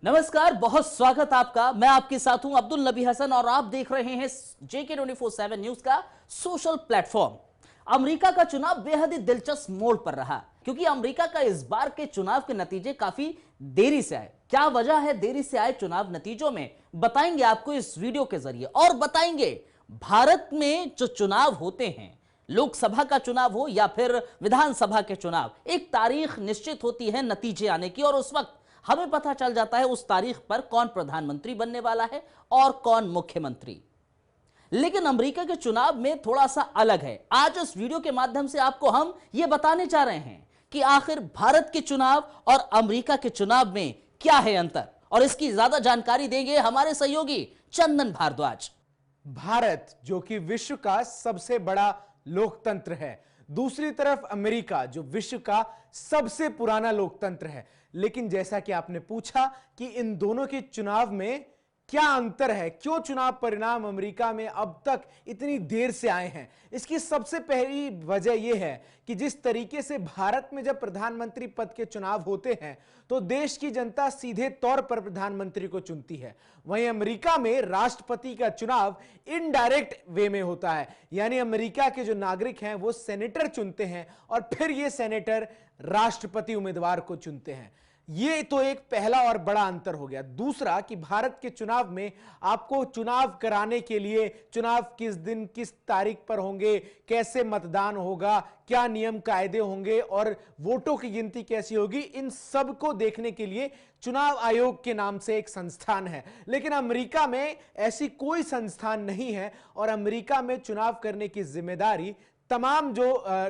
नमस्कार, बहुत स्वागत आपका। मैं आपके साथ हूं अब्दुल नबी हसन और आप देख रहे हैं JK 24/7 न्यूज का सोशल प्लेटफॉर्म। अमेरिका का चुनाव बेहद ही दिलचस्प मोड़ पर रहा क्योंकि अमेरिका का इस बार के चुनाव के नतीजे काफी देरी से आए। क्या वजह है देरी से आए चुनाव नतीजों में, बताएंगे आपको इस वीडियो के जरिए। और बताएंगे भारत में जो चुनाव होते हैं, लोकसभा का चुनाव हो या फिर विधानसभा के चुनाव, एक तारीख निश्चित होती है नतीजे आने की और उस वक्त हमें पता चल जाता है उस तारीख पर कौन प्रधानमंत्री बनने वाला है और कौन मुख्यमंत्री। लेकिन अमेरिका के चुनाव में थोड़ा सा अलग है। आज इस वीडियो के माध्यम से आपको हम यह बताने जा रहे हैं कि आखिर भारत के चुनाव और अमेरिका के चुनाव में क्या है अंतर, और इसकी ज्यादा जानकारी देंगे हमारे सहयोगी चंदन भारद्वाज। भारत जो कि विश्व का सबसे बड़ा लोकतंत्र है, दूसरी तरफ अमेरिका जो विश्व का सबसे पुराना लोकतंत्र है। लेकिन जैसा कि आपने पूछा कि इन दोनों के चुनाव में क्या अंतर है, क्यों चुनाव परिणाम अमेरिका में अब तक इतनी देर से आए हैं, इसकी सबसे पहली वजह यह है कि जिस तरीके से भारत में जब प्रधानमंत्री पद के चुनाव होते हैं तो देश की जनता सीधे तौर पर प्रधानमंत्री को चुनती है। वहीं अमेरिका में राष्ट्रपति का चुनाव इनडायरेक्ट वे में होता है, यानी अमेरिका के जो नागरिक हैं वो सेनेटर चुनते हैं और फिर ये सेनेटर राष्ट्रपति उम्मीदवार को चुनते हैं। ये तो एक पहला और बड़ा अंतर हो गया। दूसरा कि भारत के चुनाव में आपको चुनाव कराने के लिए चुनाव किस दिन किस तारीख पर होंगे, कैसे मतदान होगा, क्या नियम कायदे होंगे और वोटों की गिनती कैसी होगी, इन सब को देखने के लिए चुनाव आयोग के नाम से एक संस्थान है। लेकिन अमेरिका में ऐसी कोई संस्थान नहीं है और अमेरिका में चुनाव करने की जिम्मेदारी तमाम जो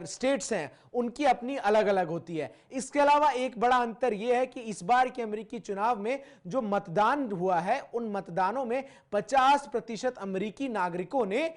स्टेट्स हैं उनकी अपनी अलग अलग होती है। इसके अलावा एक बड़ा अंतर यह है कि इस बार के अमेरिकी चुनाव में जो मतदान हुआ है उन मतदानों में 50% अमेरिकी नागरिकों ने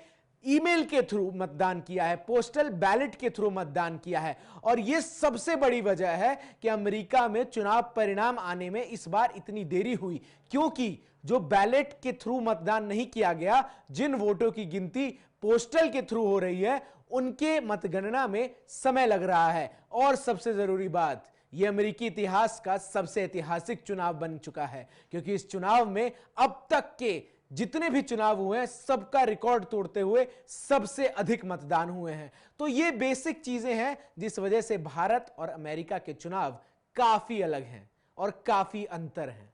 ईमेल के थ्रू मतदान किया है, पोस्टल बैलेट के थ्रू मतदान किया है। और यह सबसे बड़ी वजह है कि अमेरिका में चुनाव परिणाम आने में इस बार इतनी देरी हुई, क्योंकि जो बैलेट के थ्रू मतदान नहीं किया गया, जिन वोटों की गिनती पोस्टल के थ्रू हो रही है, उनके मतगणना में समय लग रहा है। और सबसे जरूरी बात, यह अमेरिकी इतिहास का सबसे ऐतिहासिक चुनाव बन चुका है, क्योंकि इस चुनाव में अब तक के जितने भी चुनाव हुए हैं सबका रिकॉर्ड तोड़ते हुए सबसे अधिक मतदान हुए हैं। तो ये बेसिक चीजें हैं जिस वजह से भारत और अमेरिका के चुनाव काफी अलग हैं और काफी अंतर हैं।